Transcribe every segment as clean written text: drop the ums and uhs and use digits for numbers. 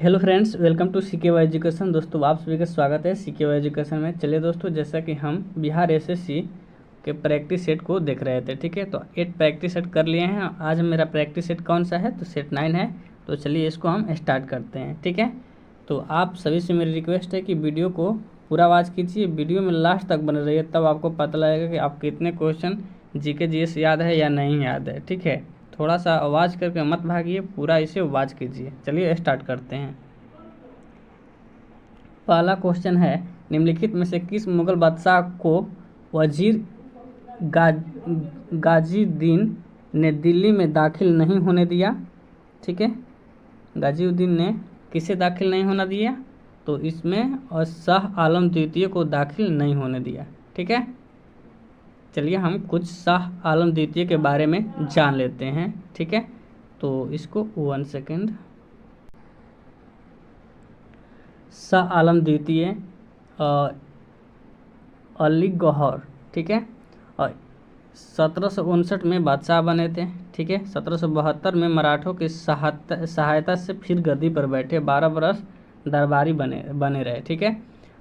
Hello friends, welcome to CKY education. दोस्तों, आप सभी का स्वागत है सीकेवाई एजुकेशन में। चलिए दोस्तों, जैसा कि हम बिहार एसएससी के प्रैक्टिस सेट को देख रहे थे, ठीक है, तो 8 प्रैक्टिस सेट कर लिए हैं। आज मेरा प्रैक्टिस सेट कौन सा है, तो सेट 9 है। तो चलिए इसको हम स्टार्ट करते हैं, ठीक है। तो आप सभी से मेरी रिक्वेस्ट है कि वीडियो को पूरा वॉच कीजिए, वीडियो में लास्ट तक बने रहिए, तब आपको पता लगेगा कि आप कितने क्वेश्चन जीके जीएस याद है या नहीं याद है, ठीक है। थोड़ा सा आवाज़ करके मत भागिए, पूरा इसे वाच कीजिए। चलिए स्टार्ट करते हैं। पहला क्वेश्चन है, निम्नलिखित में से किस मुगल बादशाह को वजीर गाजीउद्दीन ने दिल्ली में दाखिल नहीं होने दिया? ठीक है, गाजीउद्दीन ने किसे दाखिल नहीं होने दिया? तो इसमें और शाह आलम द्वितीय को दाखिल नहीं होने दिया, ठीक है। चलिए हम कुछ शाह आलम द्वितीय के बारे में जान लेते हैं, ठीक है। तो इसको 1 सेकेंड। शाह आलम द्वितीय अली गौहर, ठीक है, और 1759 में बादशाह बने थे, ठीक है। 1772 में मराठों की सहायता से फिर गद्दी पर बैठे, 12 बरस दरबारी बने रहे, ठीक है।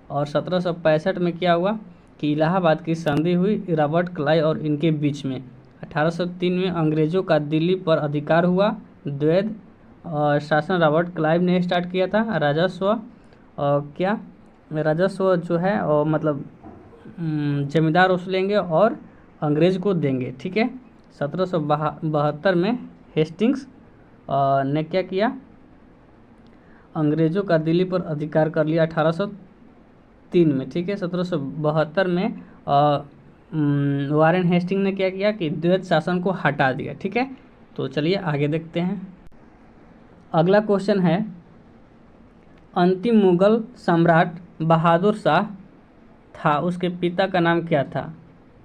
और 1765 में क्या हुआ कि इलाहाबाद की संधि हुई रॉबर्ट क्लाइव और इनके बीच में। 1803 में अंग्रेजों का दिल्ली पर अधिकार हुआ। द्वैध शासन रॉबर्ट क्लाइव ने स्टार्ट किया था। राजस्व क्या राजस्व जो है और मतलब जमींदार वसूलेंगे और अंग्रेज को देंगे, ठीक है। 1772 में हेस्टिंग्स ने क्या किया, अंग्रेजों का दिल्ली पर अधिकार कर लिया 1803 में, ठीक है। 1772 में वारेन हेस्टिंग ने क्या किया कि द्वैध शासन को हटा दिया, ठीक है। तो चलिए आगे देखते हैं। अगला क्वेश्चन है, अंतिम मुगल सम्राट बहादुर शाह था, उसके पिता का नाम क्या था?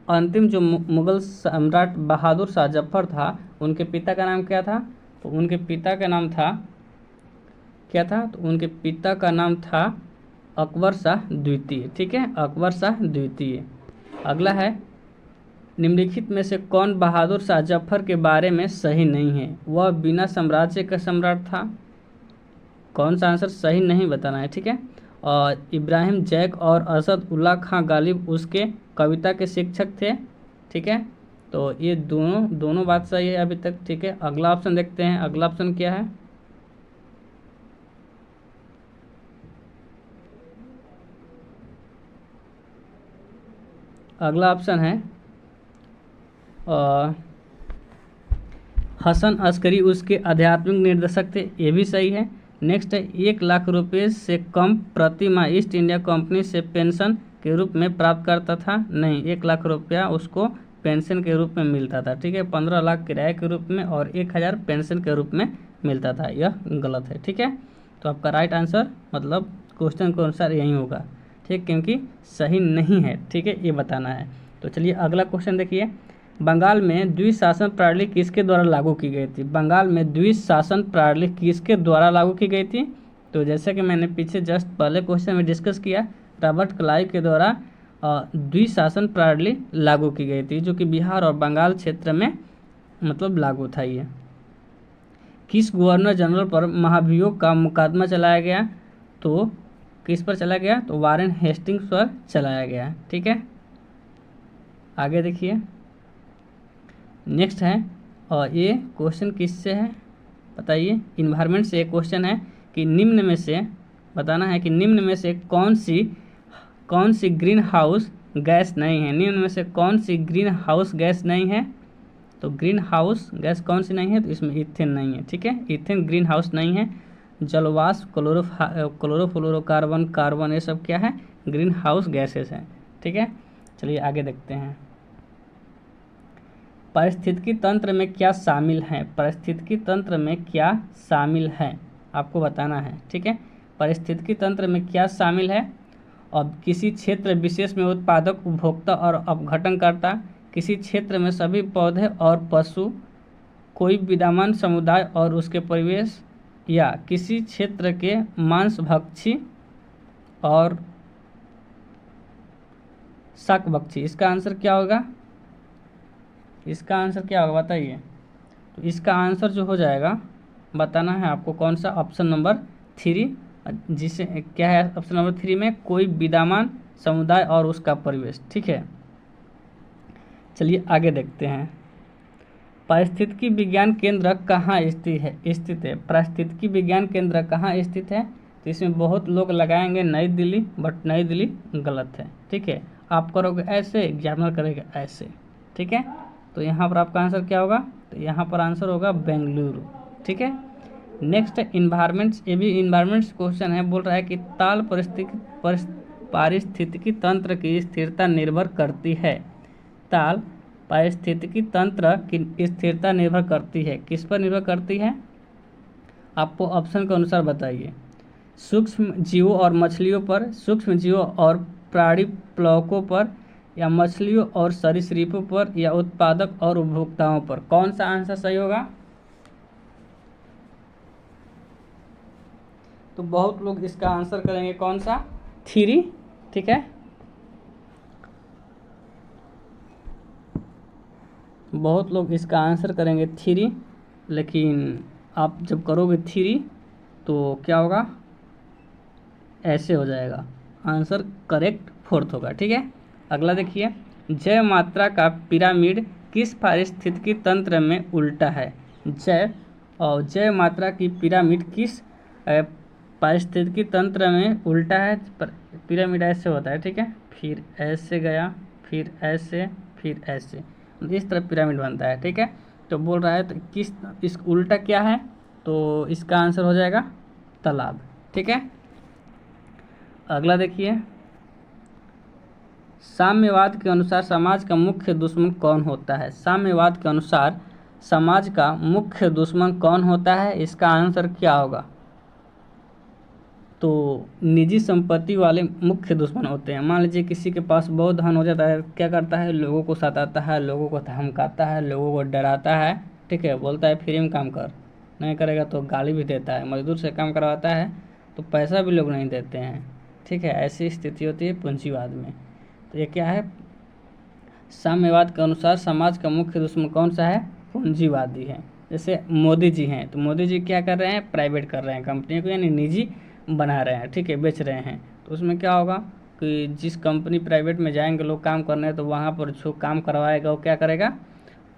अंतिम जो मुगल सम्राट बहादुर शाह जफर था, उनके पिता का नाम क्या था? तो उनके पिता का नाम था क्या था? तो उनके पिता का नाम था अकबर शाह द्वितीय, ठीक है, अकबर शाह द्वितीय। अगला है, निम्नलिखित में से कौन बहादुर शाह जफर के बारे में सही नहीं है? वह बिना साम्राज्य का सम्राट था। कौन सा आंसर सही नहीं बताना है, ठीक है। और इब्राहिम जैक और असद उल्ला खां गालिब उसके कविता के शिक्षक थे, ठीक है। तो ये दोनों बात सही है अभी तक, ठीक है। अगला ऑप्शन देखते हैं। अगला ऑप्शन क्या है? अगला ऑप्शन है हसन अस्करी उसके आध्यात्मिक निर्देशक थे, ये भी सही है। नेक्स्ट है, 1 लाख रुपए से कम प्रति माह ईस्ट इंडिया कंपनी से पेंशन के रूप में प्राप्त करता था। नहीं, 1 लाख रुपया उसको पेंशन के रूप में मिलता था, ठीक है। 15 लाख किराए के रूप में और 1000 पेंशन के रूप में मिलता था। यह गलत है, ठीक है। तो आपका राइट आंसर मतलब क्वेश्चन के अनुसार यही होगा, ठीक, क्योंकि सही नहीं है, ठीक है, ये बताना है। तो चलिए अगला क्वेश्चन देखिए। बंगाल में द्विशासन प्रणाली किसके द्वारा लागू की गई थी? बंगाल में द्विशासन प्रणाली किसके द्वारा लागू की गई थी? तो जैसे कि मैंने पीछे जस्ट पहले क्वेश्चन में डिस्कस किया, रॉबर्ट क्लाइव के द्वारा द्विशासन प्रणाली लागू की गई थी, जो कि बिहार और बंगाल क्षेत्र में मतलब लागू था। ये किस गवर्नर जनरल पर महाभियोग का मुकदमा चलाया गया? तो किस पर चला गया? तो वारेन हेस्टिंग्स पर चलाया गया, ठीक है। आगे देखिए, नेक्स्ट है, और ये क्वेश्चन किससे है बताइए? इन्वायरमेंट से एक क्वेश्चन है कि निम्न में से बताना है कि निम्न में से कौन सी ग्रीन हाउस गैस नहीं है? निम्न में से कौन सी ग्रीन हाउस गैस नहीं है? तो ग्रीन हाउस गैस कौन सी नहीं है? तो इसमें इथेन नहीं है, ठीक है, इथेन ग्रीन हाउस नहीं है। जलवाष्प, क्लोरोफ्लोरोकार्बन, कार्बन, ये सब क्या है? ग्रीन हाउस गैसेस हैं, ठीक है। चलिए आगे देखते हैं। पारिस्थितिकी तंत्र में क्या शामिल है? पारिस्थितिकी तंत्र में क्या शामिल है आपको बताना है, ठीक है। पारिस्थितिकी तंत्र में क्या शामिल है? अब किसी क्षेत्र विशेष में उत्पादक, उपभोक्ता और अपघटनकर्ता, किसी क्षेत्र में सभी पौधे और पशु, कोई विद्यमान समुदाय और उसके परिवेश, या किसी क्षेत्र के मांसभक्षी और शाकभक्षी। इसका आंसर क्या होगा? इसका आंसर क्या होगा बताइए? तो इसका आंसर जो हो जाएगा बताना है आपको, कौन सा? ऑप्शन नंबर 3, जिसे क्या है ऑप्शन नंबर 3 में, कोई विद्यमान समुदाय और उसका परिवेश। ठीक है, चलिए आगे देखते हैं। पारिस्थितिकी विज्ञान केंद्र कहाँ स्थित है? पारिस्थितिकी विज्ञान केंद्र कहाँ स्थित है? तो इसमें बहुत लोग लगाएंगे नई दिल्ली, बट नई दिल्ली गलत है। ठीक है, आप करोगे ऐसे, एग्जामिनर करेगा ऐसे। ठीक है, तो यहाँ पर आपका आंसर क्या होगा? तो यहाँ पर आंसर होगा बेंगलुरु। ठीक है, नेक्स्ट इन्वायरमेंट्स, ये भी इन्वायरमेंट्स क्वेश्चन है। बोल रहा है कि ताल पारिस्थितिकी तंत्र की स्थिरता निर्भर करती है। ताल पारिस्थितिकी तंत्र की स्थिरता निर्भर करती है, किस पर निर्भर करती है? आपको ऑप्शन के अनुसार बताइए। सूक्ष्म जीवों और मछलियों पर, सूक्ष्म जीवों और प्राणी प्लवकों पर, या मछलियों और सरीसृपों पर, या उत्पादक और उपभोक्ताओं पर? कौन सा आंसर सही होगा? तो बहुत लोग इसका आंसर करेंगे कौन सा? 3। ठीक है, बहुत लोग इसका आंसर करेंगे 3, लेकिन आप जब करोगे 3 तो क्या होगा? ऐसे हो जाएगा, आंसर करेक्ट 4th होगा। ठीक है, अगला देखिए। जैव मात्रा का पिरामिड किस पारिस्थितिकी तंत्र में उल्टा है? जैव मात्रा की पिरामिड किस पारिस्थितिकी तंत्र में उल्टा है? पिरामिड ऐसे होता है। ठीक है, फिर ऐसे गया, फिर ऐसे, फिर ऐसे, इस तरह पिरामिड बनता है। ठीक है, तो बोल रहा है तो किस, इस उल्टा क्या है? तो इसका आंसर हो जाएगा तालाब। ठीक है, अगला देखिए। साम्यवाद के अनुसार समाज का मुख्य दुश्मन कौन होता है? साम्यवाद के अनुसार समाज का मुख्य दुश्मन कौन होता है? इसका आंसर क्या होगा? तो निजी संपत्ति वाले मुख्य दुश्मन होते हैं। मान लीजिए किसी के पास बहुत धन हो जाता है, क्या करता है? लोगों को सताता है, लोगों को धमकाता है, लोगों को डराता है। ठीक है, बोलता है फ्री में काम कर, नहीं करेगा तो गाली भी देता है, मजदूर से काम करवाता है तो पैसा भी लोग नहीं देते हैं। ठीक है, ऐसी स्थिति होती है पूंजीवाद में। तो ये क्या है? साम्यवाद के अनुसार समाज का मुख्य दुश्मन कौन सा है? पूंजीवादी है। जैसे मोदी जी हैं, तो मोदी जी क्या कर रहे हैं? प्राइवेट कर रहे हैं कंपनी को, यानी निजी बना रहे हैं। ठीक है, बेच रहे हैं। तो उसमें क्या होगा कि जिस कंपनी प्राइवेट में जाएंगे लोग काम करने, तो वहाँ पर जो काम करवाएगा वो क्या करेगा?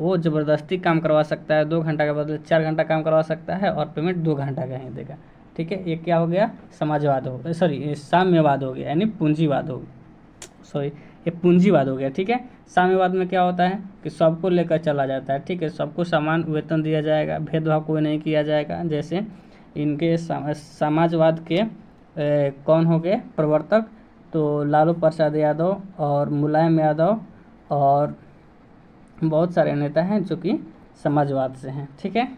वो ज़बरदस्ती काम करवा सकता है, 2 घंटा के बदले 4 घंटा काम करवा सकता है और पेमेंट 2 घंटा का ही देगा। ठीक है, ये क्या हो गया? समाजवाद हो, सॉरी साम्यवाद हो गया, यानी पूंजीवाद हो, सॉरी ये पूंजीवाद हो गया। ठीक है, साम्यवाद में क्या होता है कि सबको लेकर चला जाता है। ठीक है, सबको समान वेतन दिया जाएगा, भेदभाव कोई नहीं किया जाएगा। जैसे इनके समाजवाद के कौन हो गए प्रवर्तक? तो लालू प्रसाद यादव और मुलायम यादव और बहुत सारे नेता हैं जो कि समाजवाद से हैं। ठीक है,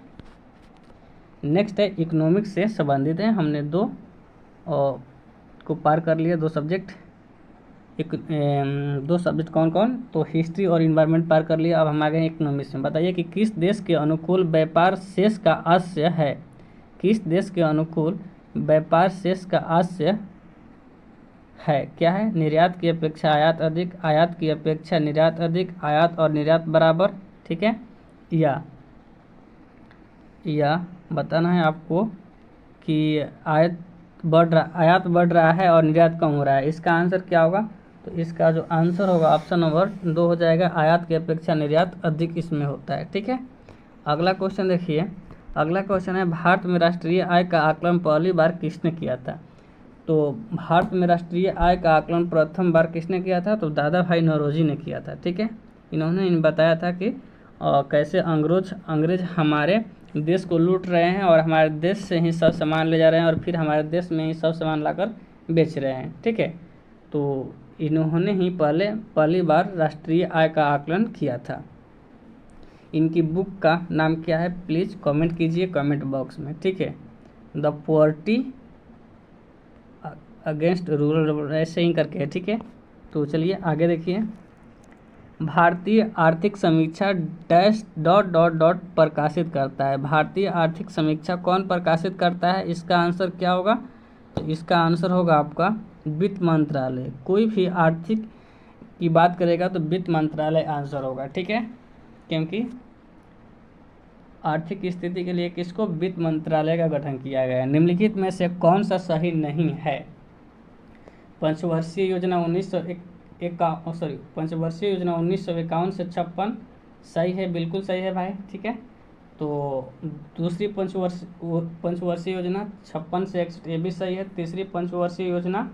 नेक्स्ट है इकोनॉमिक्स से संबंधित है। हमने 2 को पार कर लिया, 2 सब्जेक्ट। 2 सब्जेक्ट कौन कौन? तो हिस्ट्री और इन्वायरमेंट पार कर लिया। अब हम आ गए इकोनॉमिक्स में। बताइए कि किस देश के अनुकूल व्यापार शेष का आशय है? किस देश के अनुकूल व्यापार शेष का आशय है? क्या है? निर्यात की अपेक्षा आयात अधिक, आयात की अपेक्षा निर्यात अधिक, आयात और निर्यात बराबर। ठीक है, या बताना है आपको कि आयात बढ़ रहा है और निर्यात कम हो रहा है। इसका आंसर क्या होगा? तो इसका जो आंसर होगा ऑप्शन नंबर 2 हो जाएगा, आयात की अपेक्षा निर्यात अधिक इसमें होता है। ठीक है, अगला क्वेश्चन देखिए। अगला क्वेश्चन है, भारत में राष्ट्रीय आय का आकलन पहली बार किसने किया था? तो भारत में राष्ट्रीय आय का आकलन प्रथम बार किसने किया था? तो दादा भाई नौरोजी ने किया था। ठीक है, इन्होंने बताया था कि कैसे अंग्रेज हमारे देश को लूट रहे हैं और हमारे देश से ही सब सामान ले जा रहे हैं और फिर हमारे देश में ही सब सामान लाकर बेच रहे हैं। ठीक है, तो इन्होंने ही पहली बार राष्ट्रीय आय का आकलन किया था। इनकी बुक का नाम क्या है? प्लीज़ कमेंट कीजिए कमेंट बॉक्स में। ठीक है, द पॉवर्टी अगेंस्ट रूरल, ऐसे ही करके है। ठीक है, तो चलिए आगे देखिए। भारतीय आर्थिक समीक्षा डैश डॉट डॉट डॉट प्रकाशित करता है। भारतीय आर्थिक समीक्षा कौन प्रकाशित करता है? इसका आंसर क्या होगा? तो इसका आंसर होगा आपका वित्त मंत्रालय। कोई भी आर्थिक की बात करेगा तो वित्त मंत्रालय आंसर होगा। ठीक है, क्योंकि आर्थिक स्थिति के लिए किसको वित्त मंत्रालय का गठन किया गया है। निम्नलिखित में से कौन सा सही नहीं है। पंचवर्षीय योजना 1951 से 56 सही है, बिल्कुल सही है भाई, ठीक है। तो दूसरी पंचवर्षीय योजना 56 से 61 ये भी सही है। तीसरी पंचवर्षीय योजना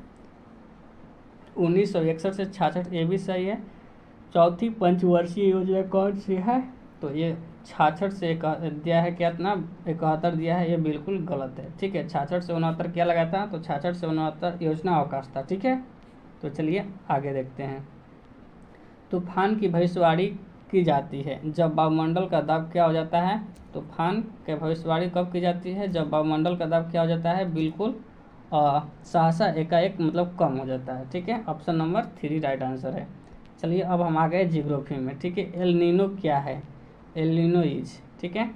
1961 से 66 ये भी सही है। चौथी पंचवर्षीय योजना कौन सी है, तो ये 66 से दिया है, क्या इतना 71 दिया है, ये बिल्कुल गलत है, ठीक है। 66 से 69 क्या लगा था, तो 66 से 69 योजना अवकाश था, ठीक है। तो चलिए आगे देखते हैं। तूफान की भविष्यवाणी की जाती है जब वायुमंडल का दाब क्या हो जाता है। तूफान की भविष्यवाणी कब की जाती है, जब वायुमंडल का दाब क्या हो जाता है, बिल्कुल सहसा एकाएक मतलब कम हो जाता है, ठीक है। ऑप्शन नंबर 3 राइट आंसर है। चलिए अब हम आ गए जियोग्राफी में, ठीक है। एल नीनो क्या है, एल नीनो इज, ठीक है।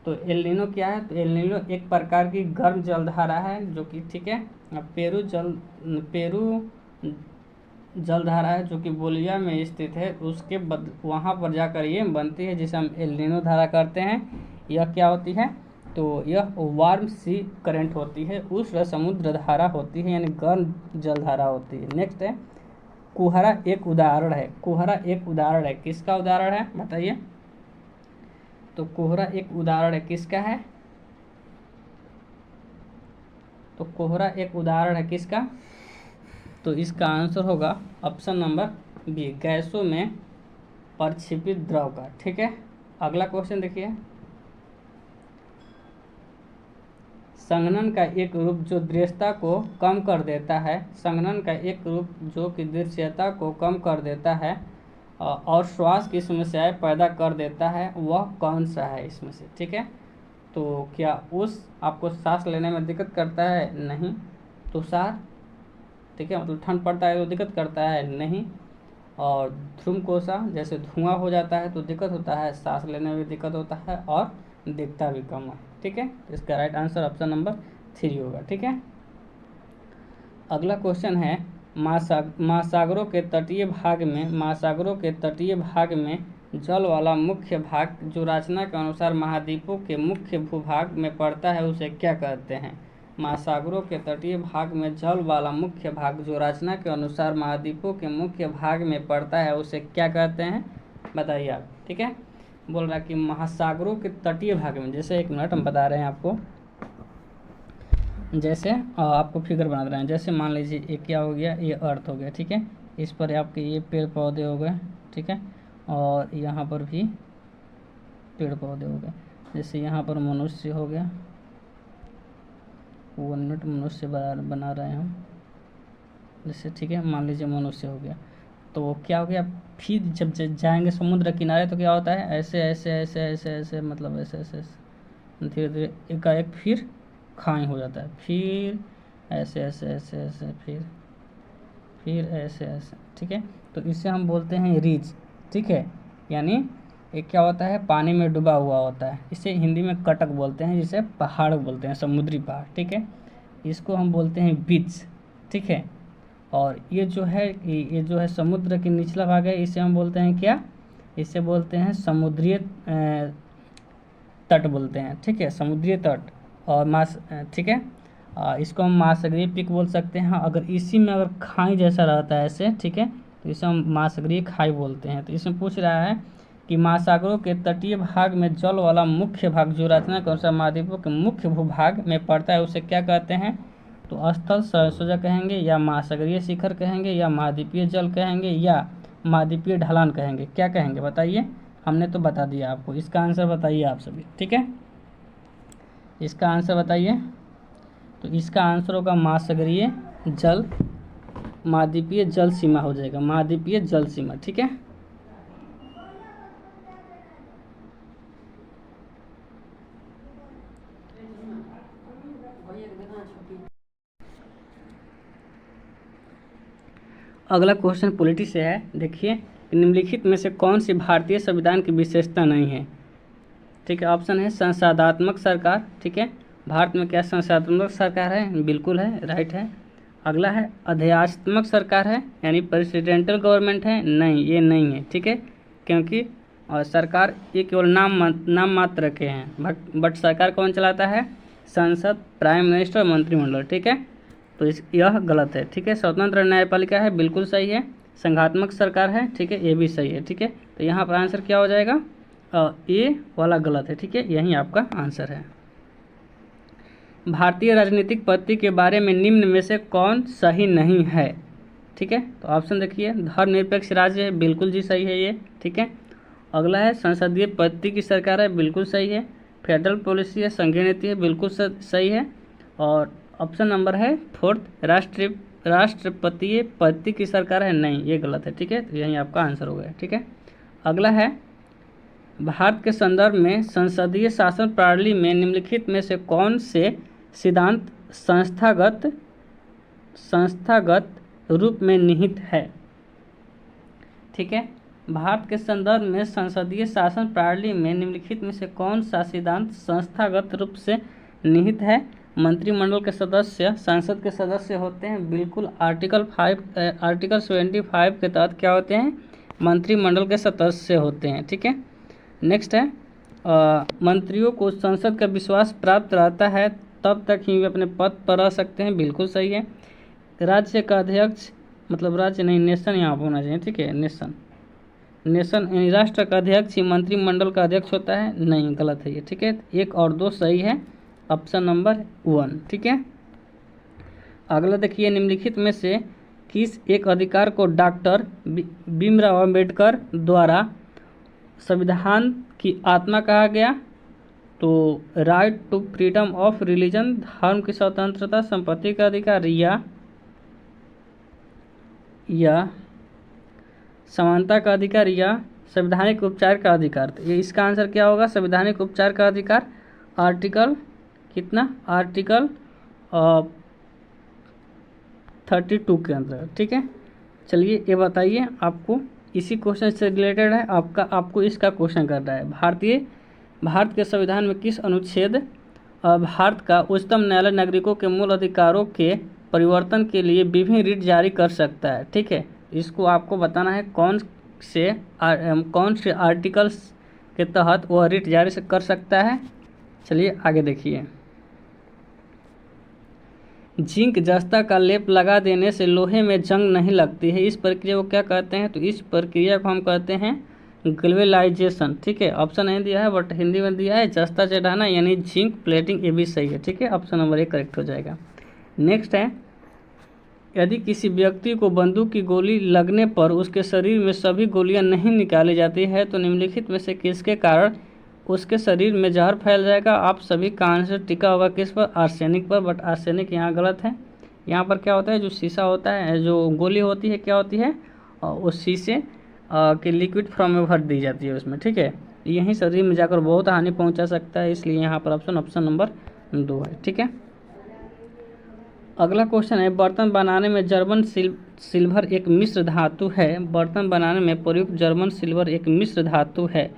तो एल नीनो क्या है, तो एल नीनो एक प्रकार की गर्म जलधारा है जो कि, ठीक है, पेरू जलधारा है जो कि बोलिविया में स्थित है। उसके वहाँ पर जाकर ये बनती है जिसे हम एल नीनो धारा करते हैं। यह क्या होती है, तो यह वार्म सी करंट होती है, उष्ण समुद्र धारा होती है, यानी गर्म जलधारा होती है। नेक्स्ट है कुहरा एक उदाहरण है। कुहरा एक उदाहरण है, किसका उदाहरण है बताइए। तो कोहरा एक उदाहरण है, किसका है, तो कोहरा एक उदाहरण है किसका, तो इसका आंसर होगा ऑप्शन नंबर बी, गैसों में प्रक्षेपित द्रव का, ठीक है। अगला क्वेश्चन देखिए। संघनन का एक रूप जो दृश्यता को कम कर देता है, संघनन का एक रूप जो कि दृश्यता को कम कर देता है और श्वास की समस्याएं पैदा कर देता है, वह कौन सा है इसमें से, ठीक है। तो क्या उस आपको सांस लेने में दिक्कत करता है, नहीं। तुषार, ठीक है, मतलब ठंड पड़ता है तो दिक्कत करता है, नहीं। और ध्रुमकोसा, जैसे धुआं हो जाता है तो दिक्कत होता है, सांस लेने में भी दिक्कत होता है और दिखता भी कम है, ठीक है। इसका राइट आंसर ऑप्शन नंबर 3 होगा, ठीक है। अगला क्वेश्चन है महासागरों के तटीय भाग में जल वाला मुख्य भाग जो रचना के अनुसार महाद्वीपों के मुख्य भूभाग में पड़ता है उसे क्या कहते हैं। महासागरों के तटीय भाग में जल वाला मुख्य भाग जो रचना के अनुसार महाद्वीपों के मुख्य भाग में पड़ता है उसे क्या कहते हैं, बताइए आप, ठीक है। बोल रहा है कि महासागरों के तटीय भाग में, जैसे एक मिनट हम बता रहे हैं आपको, जैसे आपको फिगर बना रहे हैं। जैसे मान लीजिए ये क्या हो गया, ये अर्थ हो गया, ठीक है। इस पर आपके ये पेड़ पौधे हो गए, ठीक है, और यहाँ पर भी पेड़ पौधे हो गए। जैसे यहाँ पर मनुष्य हो गया, 1 मिनट, मनुष्य बना रहे हैं हम, जैसे, ठीक है, मान लीजिए मनुष्य हो गया। तो क्या हो गया, फिर जब जाएंगे समुद्र किनारे तो क्या होता है, ऐसे ऐसे ऐसे ऐसे ऐसे, मतलब ऐसे ऐसे धीरे धीरे एकाएक फिर खाई हो जाता है, फिर ऐसे ऐसे ऐसे ऐसे, फिर ऐसे ऐसे, ठीक है। तो इसे हम बोलते हैं रिज, ठीक है। यानी ये क्या होता है, पानी में डूबा हुआ होता है। इसे हिंदी में कटक बोलते हैं, जिसे पहाड़ बोलते हैं, समुद्री पहाड़, ठीक है। इसको हम बोलते हैं बीच, ठीक है। और ये जो है समुद्र के निचला भाग है, इसे हम बोलते हैं क्या, इसे बोलते हैं समुद्रीय तट बोलते हैं, ठीक है, समुद्रीय तट। और ठीक है, इसको हम महासागरीय पीक बोल सकते हैं। अगर इसी में अगर खाई जैसा रहता है ऐसे, ठीक है, तो इसे हम महासागरीय खाई बोलते हैं। तो इसमें पूछ रहा है कि महासागरों के तटीय भाग में जल वाला मुख्य भाग जो रचना के अनुसार महाद्वीपों के मुख्य भूभाग में पड़ता है उसे क्या कहते हैं। तो स्थल संयोजक कहेंगे, या महासागरीय शिखर कहेंगे, या महाद्वीपीय जल कहेंगे, या महाद्वीपीय ढलान कहेंगे, क्या कहेंगे बताइए। हमने तो बता दिया आपको, इसका आंसर बताइए आप सभी, ठीक है। इसका आंसर बताइए। तो इसका आंसर होगा महासागरीय जल, महाद्वीपीय जल सीमा हो जाएगा, महाद्वीपीय जल सीमा, ठीक है। अगला क्वेश्चन पॉलिटी से है। देखिए, निम्नलिखित में से कौन सी भारतीय संविधान की विशेषता नहीं है, ठीक है। ऑप्शन है संसदात्मक सरकार, ठीक है। भारत में क्या संसदात्मक सरकार है, बिल्कुल है, राइट है। अगला है अध्यात्मक सरकार है, यानी प्रेसिडेंटल गवर्नमेंट है, नहीं, ये नहीं है, ठीक है, क्योंकि और सरकार ये केवल नाम मात्र के हैं, बट सरकार कौन चलाता है? संसद, प्राइम मिनिस्टर, मंत्रिमंडल। ठीक है, तो यह गलत है। ठीक है, स्वतंत्र न्यायपालिका है, बिल्कुल सही है। संघात्मक सरकार है, ठीक है, ये भी सही है। ठीक है, तो यहाँ पर आंसर क्या हो जाएगा? ए वाला गलत है। ठीक है, यही आपका आंसर है। भारतीय राजनीतिक पद्धति के बारे में निम्न में से कौन सही नहीं है? ठीक है, तो ऑप्शन देखिए, धर्मनिरपेक्ष राज्य है, बिल्कुल जी सही है ये। ठीक है, अगला है संसदीय पद्धति की सरकार है, बिल्कुल सही है। फेडरल पॉलिसी है, संघीय नीति है, बिल्कुल सही है। और ऑप्शन नंबर है फोर्थ, राष्ट्रपतीय पद्धति की सरकार है, नहीं ये गलत है। ठीक है, तो यही आपका आंसर हो गया। ठीक है, अगला है भारत के संदर्भ में संसदीय शासन प्रणाली में निम्नलिखित में से कौन से सिद्धांत संस्थागत रूप में निहित है? ठीक है, भारत के संदर्भ में संसदीय शासन प्रणाली में निम्नलिखित में से कौन सा सिद्धांत संस्थागत रूप से निहित है? मंत्रिमंडल के सदस्य संसद के सदस्य होते हैं, बिल्कुल। आर्टिकल 75 के तहत क्या होते हैं? मंत्रिमंडल के सदस्य होते हैं। ठीक है, नेक्स्ट है मंत्रियों को संसद का विश्वास प्राप्त रहता है, तब तक ही वे अपने पद पर रह सकते हैं, बिल्कुल सही है। राज्य का अध्यक्ष, मतलब राज्य नहीं, नेशन यहाँ पर होना चाहिए। ठीक है, नेशन यानी राष्ट्र का अध्यक्ष ही मंत्रिमंडल का अध्यक्ष होता है, नहीं गलत है ये। ठीक है, 1 और 2 सही है, ऑप्शन नंबर 1। ठीक है, अगला देखिए, निम्नलिखित में से किस एक अधिकार को डॉक्टर भीमराव अम्बेडकर द्वारा संविधान की आत्मा कहा गया? तो right to freedom of religion, धर्म की स्वतंत्रता, संपत्ति का अधिकार, या समानता का अधिकार, या संवैधानिक उपचार का अधिकार। तो ये इसका आंसर क्या होगा? संवैधानिक उपचार का अधिकार। आर्टिकल कितना? आर्टिकल 32 के अंदर। ठीक है, चलिए ये बताइए, आपको इसी क्वेश्चन से रिलेटेड है, आपको इसका क्वेश्चन करना है। भारत के संविधान में किस अनुच्छेद भारत का उच्चतम न्यायालय नागरिकों के मूल अधिकारों के परिवर्तन के लिए विभिन्न रिट जारी कर सकता है? ठीक है, इसको आपको बताना है कौन से आर्टिकल्स के तहत वह रिट जारी कर सकता है। चलिए आगे देखिए, जिंक जस्ता का लेप लगा देने से लोहे में जंग नहीं लगती है, इस प्रक्रिया को क्या कहते हैं? तो इस प्रक्रिया को हम कहते हैं ग्लोवेलाइजेशन। ठीक है, ऑप्शन नहीं दिया है बट हिंदी में दिया है, जस्ता चढ़ाना यानी जिंक प्लेटिंग, ये भी सही है। ठीक है, ऑप्शन नंबर 1 करेक्ट हो जाएगा। नेक्स्ट है, यदि किसी व्यक्ति को बंदूक की गोली लगने पर उसके शरीर में सभी गोलियां नहीं निकाली जाती है, तो निम्नलिखित में से किसके कारण उसके शरीर में जहर फैल जाएगा? आप सभी का आंसर टिका होगा किस पर? आर्सेनिक पर, बट आर्सेनिक यहाँ गलत है। यहाँ पर क्या होता है, जो शीशा होता है, जो गोली होती है, क्या होती है, उस शीशे के लिक्विड फॉर्म में भर दी जाती है उसमें। ठीक है, यही शरीर में जाकर बहुत हानि पहुँचा सकता है, इसलिए यहाँ पर ऑप्शन नंबर 2 है। ठीक है, अगला क्वेश्चन है, बर्तन बनाने में जर्मन सिल्वर एक मिश्र धातु है। बर्तन बनाने में प्रयुक्त जर्मन सिल्वर एक मिश्र धातु है।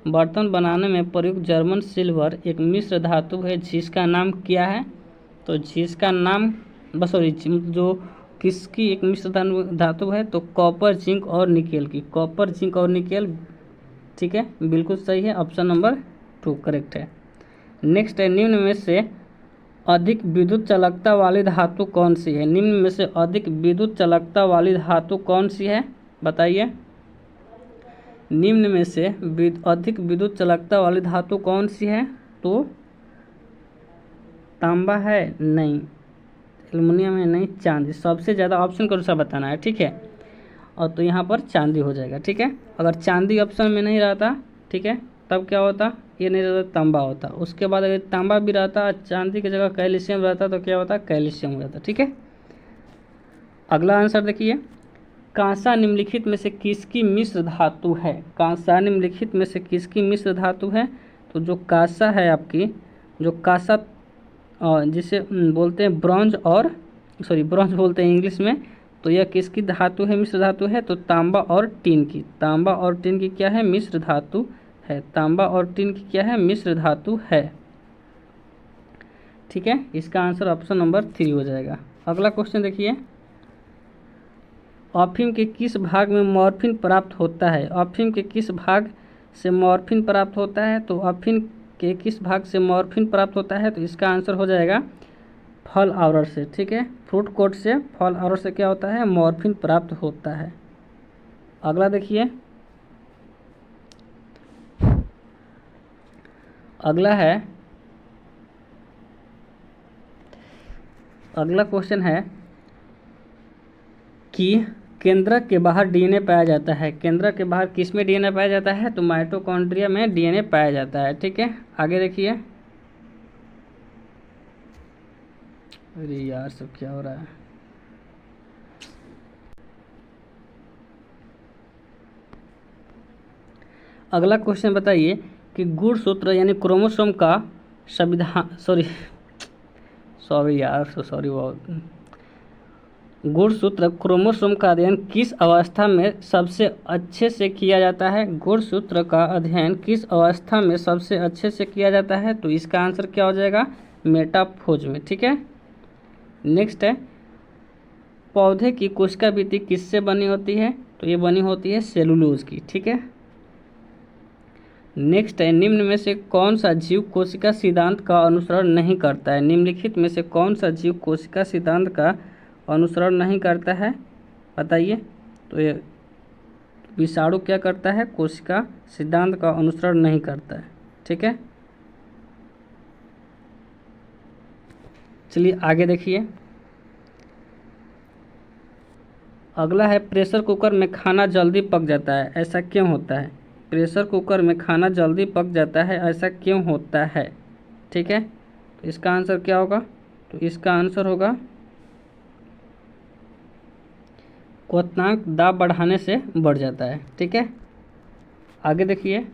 बर्तन बनाने में प्रयुक्त जर्मन सिल्वर एक मिश्र धातु है, जिसका नाम क्या है? तो जिसका नाम जो किसकी एक मिश्र धातु है? तो कॉपर, जिंक और निकेल की। कॉपर, जिंक और निकेल। ठीक है, बिल्कुल सही है, ऑप्शन नंबर 2 करेक्ट है। नेक्स्ट है, निम्न में से अधिक विद्युत चालकता वाली धातु कौन सी है? निम्न में से अधिक विद्युत चालकता वाली धातु कौन सी है? बताइए, निम्न में से अधिक विद्युत चालकता वाली धातु कौन सी है? तो तांबा है, नहीं। एल्युमिनियम है, नहीं। चांदी। सबसे ज़्यादा ऑप्शन कौन सा बताना है? ठीक है, और तो यहाँ पर चांदी हो जाएगा। ठीक है, अगर चांदी ऑप्शन में नहीं रहता, ठीक है, तब क्या होता? ये नहीं रहता, तांबा होता। उसके बाद अगर तांबा भी रहता, चांदी की जगह कैल्शियम रहता, तो क्या होता? कैल्शियम हो जाता। ठीक है, अगला आंसर देखिए, कांसा निम्नलिखित में से किसकी मिश्र धातु है? कांसा निम्नलिखित में से किसकी मिश्र धातु है? तो जो कांसा है आपकी, जो कांसा जिसे बोलते हैं ब्रॉन्ज बोलते हैं इंग्लिश में, तो यह किसकी धातु है? मिश्र धातु है। तो तांबा और टीन की। तांबा और टीन की क्या है? मिश्र धातु है। तांबा और टीन की क्या है? मिश्र धातु है। ठीक है, इसका आंसर ऑप्शन नंबर 3 हो जाएगा। अगला क्वेश्चन देखिए, अफीम के किस भाग में मॉर्फिन प्राप्त होता है? अफीम के किस भाग से मॉर्फिन प्राप्त होता है? तो अफीन के किस भाग से मॉर्फिन प्राप्त होता है? तो इसका आंसर हो जाएगा फल आवरण से। ठीक है, फ्रूट कोट से, फल आवरण से क्या होता है? मॉर्फिन प्राप्त होता है। अगला देखिए, अगला क्वेश्चन है कि केंद्रक के बाहर डीएनए पाया जाता है। केंद्रक के बाहर किस में डीएनए पाया जाता है? तो माइटोकॉन्ड्रिया में डीएनए पाया जाता है। ठीक है, आगे देखिए। अरे यार, सब क्या हो रहा है? अगला क्वेश्चन बताइए कि गुणसूत्र यानी क्रोमोसोम का संविधान गुणसूत्र क्रोमोसोम का अध्ययन किस अवस्था में सबसे अच्छे से किया जाता है? गुणसूत्र का अध्ययन किस अवस्था में सबसे अच्छे से किया जाता है? तो इसका आंसर क्या हो जाएगा? मेटाफोज में। ठीक है, नेक्स्ट है, पौधे की कोशिका भित्ति किससे बनी होती है? तो ये बनी होती है सेलुलोज की। ठीक है, नेक्स्ट है, निम्न में से कौन सा जीव कोशिका सिद्धांत का अनुसरण नहीं करता है? निम्नलिखित में से कौन सा जीव कोशिका सिद्धांत का अनुसरण नहीं करता है? बताइए। तो ये विषाणु क्या करता है? कोशिका सिद्धांत का अनुसरण नहीं करता है। ठीक है, चलिए आगे देखिए। अगला है, प्रेशर कुकर में खाना जल्दी पक जाता है, ऐसा क्यों होता है? प्रेशर कुकर में खाना जल्दी पक जाता है, ऐसा क्यों होता है? ठीक है, तो इसका आंसर क्या होगा? तो इसका आंसर होगा क्वथनांक दाब बढ़ाने से बढ़ जाता है। ठीक है, आगे देखिए।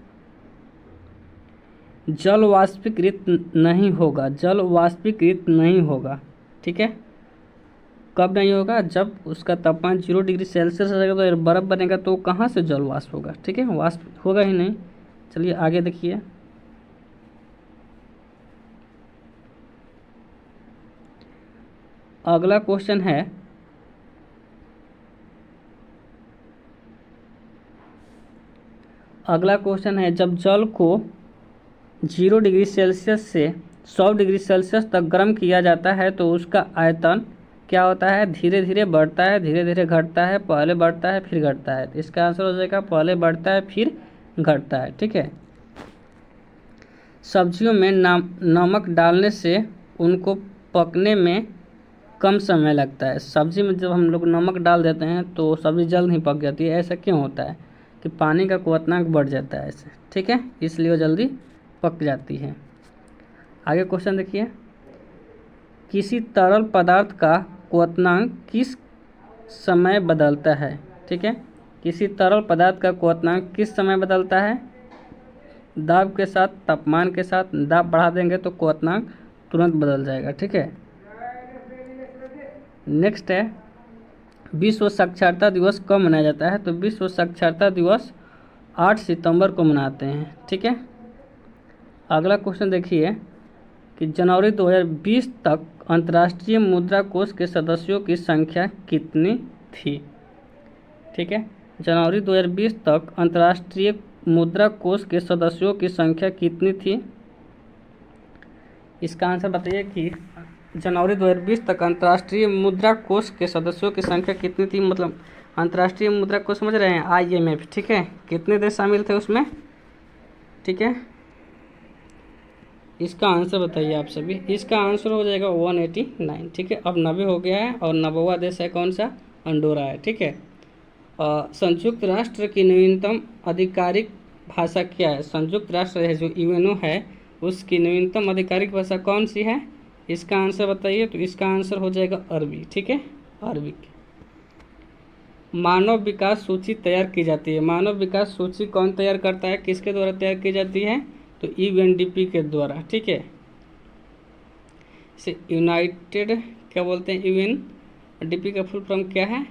जल वाष्पीकृत नहीं होगा, जल वाष्पीकृत नहीं होगा। ठीक है, कब नहीं होगा? जब उसका तापमान 0 डिग्री सेल्सियस रहेगा तो बर्फ़ बनेगा, तो कहाँ से जल वाष्प होगा? ठीक है, वाष्प होगा ही नहीं। चलिए आगे देखिए। अगला क्वेश्चन है, जब जल को 0 डिग्री सेल्सियस से 100 डिग्री सेल्सियस तक गर्म किया जाता है तो उसका आयतन क्या होता है? धीरे धीरे बढ़ता है, धीरे धीरे घटता है, पहले बढ़ता है फिर घटता है। तो इसका आंसर हो जाएगा पहले बढ़ता है फिर घटता है। ठीक है, सब्जियों में नमक डालने से उनको पकने में कम समय लगता है। सब्जी में जब हम लोग नमक डाल देते हैं तो सब्जी जल्द नहीं पक जाती है। ऐसा क्यों होता है? कि पानी का क्वथनांक बढ़ जाता है ऐसे। ठीक है, इसलिए वो जल्दी पक जाती है। आगे क्वेश्चन देखिए, किसी तरल पदार्थ का क्वथनांक किस समय बदलता है? ठीक है, किसी तरल पदार्थ का क्वथनांक किस समय बदलता है? दाब के साथ, तापमान के साथ। दाब बढ़ा देंगे तो क्वथनांक तुरंत बदल जाएगा। ठीक है, नेक्स्ट है, विश्व साक्षरता दिवस कब मनाया जाता है? तो विश्व साक्षरता दिवस 8 सितंबर को मनाते हैं। ठीक है, अगला क्वेश्चन देखिए कि जनवरी 2020 तक अंतर्राष्ट्रीय मुद्रा कोष के सदस्यों की संख्या कितनी थी? ठीक है, जनवरी 2020 तक अंतर्राष्ट्रीय मुद्रा कोष के सदस्यों की संख्या कितनी थी? इसका आंसर बताइए कि जनवरी 2020 तक अंतर्राष्ट्रीय मुद्रा कोष के सदस्यों की संख्या कितनी थी? मतलब अंतर्राष्ट्रीय मुद्रा कोष समझ रहे हैं, IMF। ठीक है, कितने देश शामिल थे उसमें? ठीक है, इसका आंसर बताइए आप सभी। इसका आंसर हो जाएगा 189। ठीक है, अब 90 हो गया है और 90वां देश है कौन सा? अंडोरा है। ठीक है, संयुक्त राष्ट्र की नवीनतम आधिकारिक भाषा क्या है? संयुक्त राष्ट्र है जो UNO है, उसकी नवीनतम आधिकारिक भाषा कौन सी है? इसका आंसर बताइए। तो इसका आंसर हो जाएगा अरबी। ठीक है, अरबी। मानव विकास सूची तैयार की जाती है। मानव विकास सूची कौन तैयार करता है? किसके द्वारा तैयार की जाती है? तो UNDP के द्वारा। ठीक है, इसे यूनाइटेड क्या बोलते हैं? UNDP का फुल फॉर्म क्या है?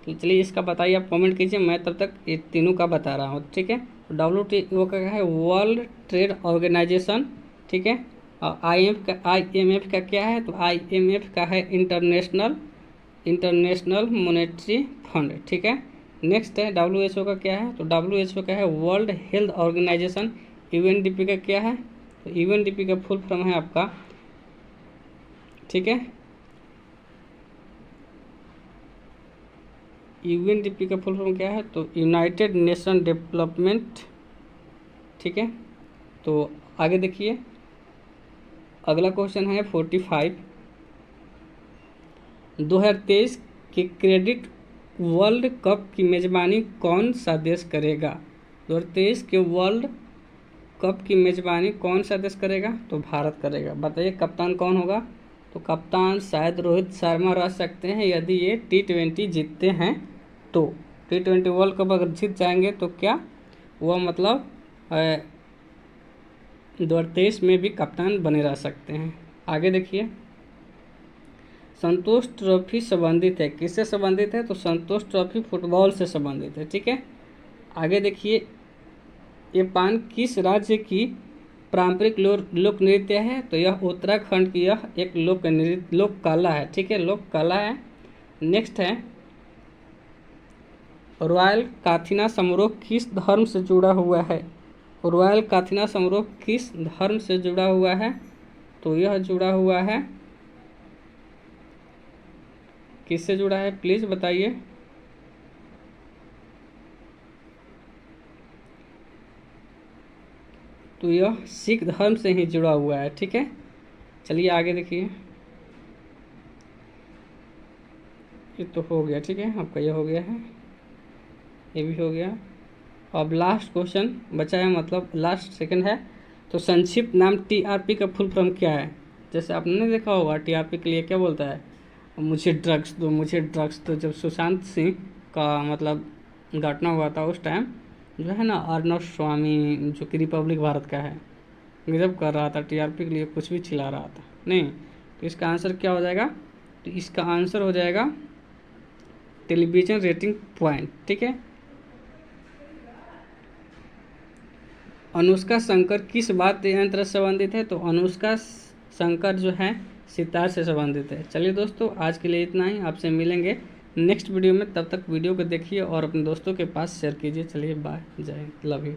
तो चलिए इसका बताइए, आप कमेंट कीजिए, मैं तब तक ये तीनों का बता रहा हूँ। ठीक है, WTO का क्या है? World trade organisation. ठीक है, और IMF का क्या है? तो IMF का है इंटरनेशनल मॉनेटरी फंड। ठीक है, नेक्स्ट है WHO का क्या है, तो WHO का है वर्ल्ड हेल्थ ऑर्गेनाइजेशन। UNDP का क्या है, तो UNDP का फुल फॉर्म है आपका, ठीक है, UNDP का फुल फॉर्म क्या है, तो यूनाइटेड नेशन डेवलपमेंट, ठीक है। तो आगे देखिए, अगला क्वेश्चन है 45, 2023 के क्रिकेट वर्ल्ड कप की मेज़बानी कौन सा देश करेगा। 2023 के वर्ल्ड कप की मेज़बानी कौन सा देश करेगा, तो भारत करेगा। बताइए कप्तान कौन होगा, तो कप्तान शायद रोहित शर्मा रह सकते हैं यदि ये T20 जीतते हैं तो। T20 वर्ल्ड कप अगर जीत जाएंगे तो क्या वह मतलब 2023 में भी कप्तान बने रह सकते हैं। आगे देखिए, संतोष ट्रॉफी संबंधित है, किससे संबंधित है, तो संतोष ट्रॉफी फुटबॉल से संबंधित है, ठीक है। आगे देखिए, ये पान किस राज्य की पारंपरिक लोक नृत्य है, तो यह उत्तराखंड की यह एक लोक कला है, ठीक है, लोक कला है। नेक्स्ट है, रॉयल काथिना समारोह किस धर्म से जुड़ा हुआ है, रॉयल काथिना समारोह किस धर्म से जुड़ा हुआ है, तो यह जुड़ा हुआ है, किससे जुड़ा है प्लीज़ बताइए। तो यह सिख धर्म से ही जुड़ा हुआ है, ठीक है। चलिए आगे देखिए, ये तो हो गया, ठीक है, आपका ये हो गया है, ये भी हो गया। अब लास्ट क्वेश्चन बचा है, मतलब लास्ट सेकंड है। तो संक्षिप्त नाम TRP का फुल फॉर्म क्या है। जैसे आपने देखा होगा TRP के लिए क्या बोलता है, मुझे ड्रग्स दो, मुझे ड्रग्स दो। जब सुशांत सिंह का मतलब घटना हुआ था उस टाइम जो है ना, अर्नब स्वामी जो कि रिपब्लिक भारत का है, गजब कर रहा था, TRP के लिए कुछ भी चिल्ला रहा था। नहीं, तो इसका आंसर क्या हो जाएगा, तो इसका आंसर हो जाएगा टेलीविज़न रेटिंग पॉइंट, ठीक है। अनुष्का शंकर किस वाद्य यंत्र से संबंधित है, तो अनुष्का शंकर जो है सितार से संबंधित है। चलिए दोस्तों, आज के लिए इतना ही, आपसे मिलेंगे नेक्स्ट वीडियो में। तब तक वीडियो को देखिए और अपने दोस्तों के पास शेयर कीजिए। चलिए बाय, जय हिंद, लव यू।